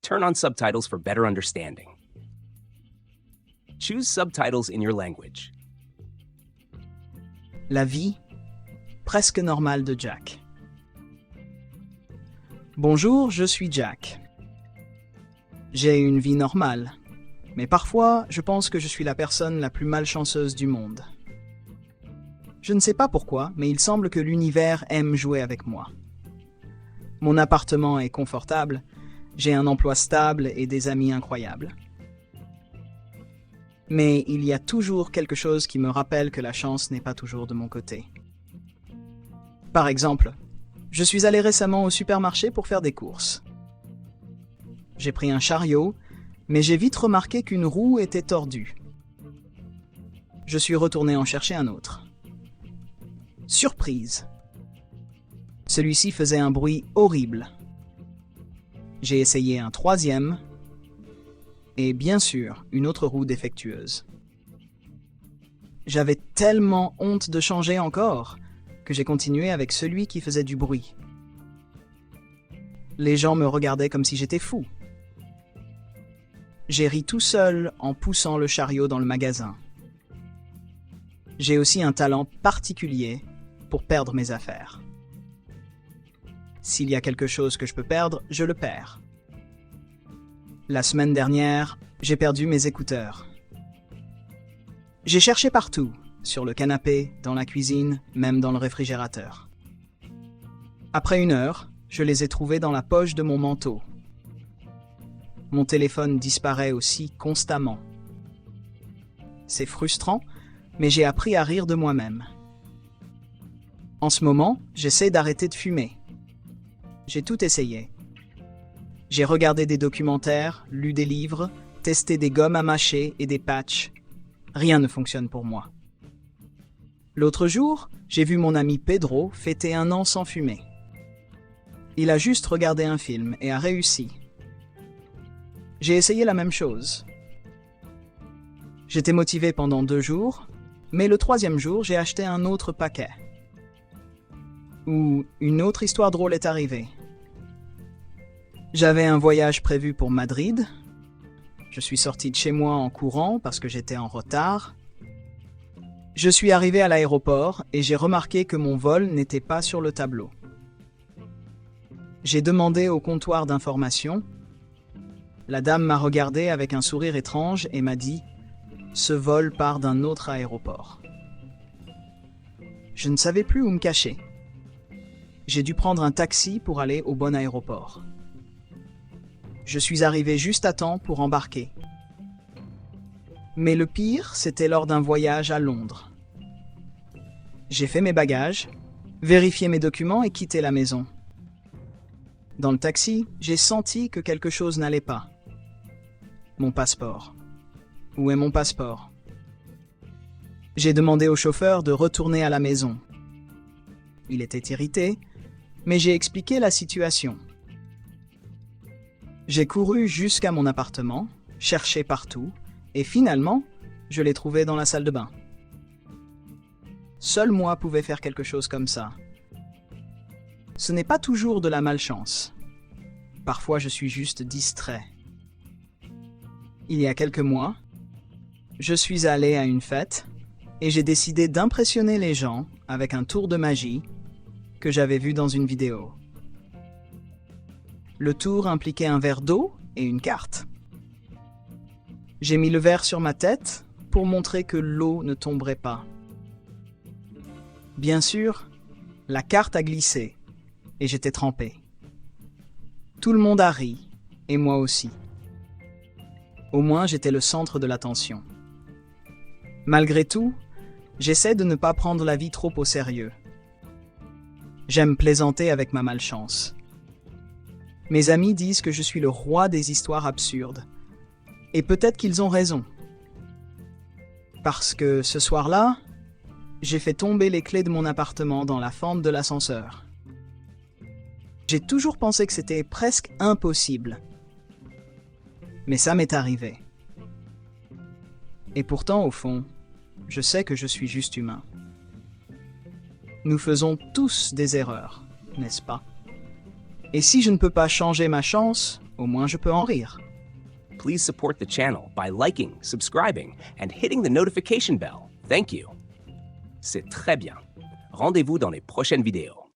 Turn on subtitles for better understanding. Choose subtitles in your language. La vie presque normale de Jack. Bonjour, je suis Jack. J'ai une vie normale, mais parfois je pense que je suis la personne la plus malchanceuse du monde. Je ne sais pas pourquoi, mais il semble que l'univers aime jouer avec moi. Mon appartement est confortable, j'ai un emploi stable et des amis incroyables. Mais il y a toujours quelque chose qui me rappelle que la chance n'est pas toujours de mon côté. Par exemple, je suis allé récemment au supermarché pour faire des courses. J'ai pris un chariot, mais j'ai vite remarqué qu'une roue était tordue. Je suis retourné en chercher un autre. Surprise! Celui-ci faisait un bruit horrible. J'ai essayé un troisième, et bien sûr, une autre roue défectueuse. J'avais tellement honte de changer encore, que j'ai continué avec celui qui faisait du bruit. Les gens me regardaient comme si j'étais fou. J'ai ri tout seul en poussant le chariot dans le magasin. J'ai aussi un talent particulier pour perdre mes affaires. S'il y a quelque chose que je peux perdre, je le perds. La semaine dernière, j'ai perdu mes écouteurs. J'ai cherché partout, sur le canapé, dans la cuisine, même dans le réfrigérateur. Après 1 heure, je les ai trouvés dans la poche de mon manteau. Mon téléphone disparaît aussi constamment. C'est frustrant, mais j'ai appris à rire de moi-même. En ce moment, j'essaie d'arrêter de fumer. J'ai tout essayé. J'ai regardé des documentaires, lu des livres, testé des gommes à mâcher et des patchs. Rien ne fonctionne pour moi. L'autre jour, j'ai vu mon ami Pedro fêter 1 an sans fumer. Il a juste regardé un film et a réussi. J'ai essayé la même chose. J'étais motivé pendant 2 jours, mais le 3e jour, j'ai acheté un autre paquet. Où une autre histoire drôle est arrivée. J'avais un voyage prévu pour Madrid. Je suis sorti de chez moi en courant parce que j'étais en retard. Je suis arrivé à l'aéroport et j'ai remarqué que mon vol n'était pas sur le tableau. J'ai demandé au comptoir d'information. La dame m'a regardé avec un sourire étrange et m'a dit « Ce vol part d'un autre aéroport ». Je ne savais plus où me cacher. J'ai dû prendre un taxi pour aller au bon aéroport. Je suis arrivé juste à temps pour embarquer. Mais le pire, c'était lors d'un voyage à Londres. J'ai fait mes bagages, vérifié mes documents et quitté la maison. Dans le taxi, j'ai senti que quelque chose n'allait pas. Mon passeport. Où est mon passeport? J'ai demandé au chauffeur de retourner à la maison. Il était irrité, mais j'ai expliqué la situation. J'ai couru jusqu'à mon appartement, cherché partout, et finalement, je l'ai trouvé dans la salle de bain. Seul moi pouvais faire quelque chose comme ça. Ce n'est pas toujours de la malchance. Parfois, je suis juste distrait. Il y a quelques mois, je suis allé à une fête et j'ai décidé d'impressionner les gens avec un tour de magie que j'avais vu dans une vidéo. Le tour impliquait un verre d'eau et une carte. J'ai mis le verre sur ma tête pour montrer que l'eau ne tomberait pas. Bien sûr, la carte a glissé et j'étais trempé. Tout le monde a ri, et moi aussi. Au moins, j'étais le centre de l'attention. Malgré tout, j'essaie de ne pas prendre la vie trop au sérieux. J'aime plaisanter avec ma malchance. Mes amis disent que je suis le roi des histoires absurdes. Et peut-être qu'ils ont raison. Parce que ce soir-là, j'ai fait tomber les clés de mon appartement dans la fente de l'ascenseur. J'ai toujours pensé que c'était presque impossible. Mais ça m'est arrivé. Et pourtant, au fond, je sais que je suis juste humain. Nous faisons tous des erreurs, n'est-ce pas? Et si je ne peux pas changer ma chance, Au moins je peux en rire. Please support the channel by liking, subscribing, and hitting the notification bell. Thank you. C'est très bien. Rendez-vous dans les prochaines vidéos.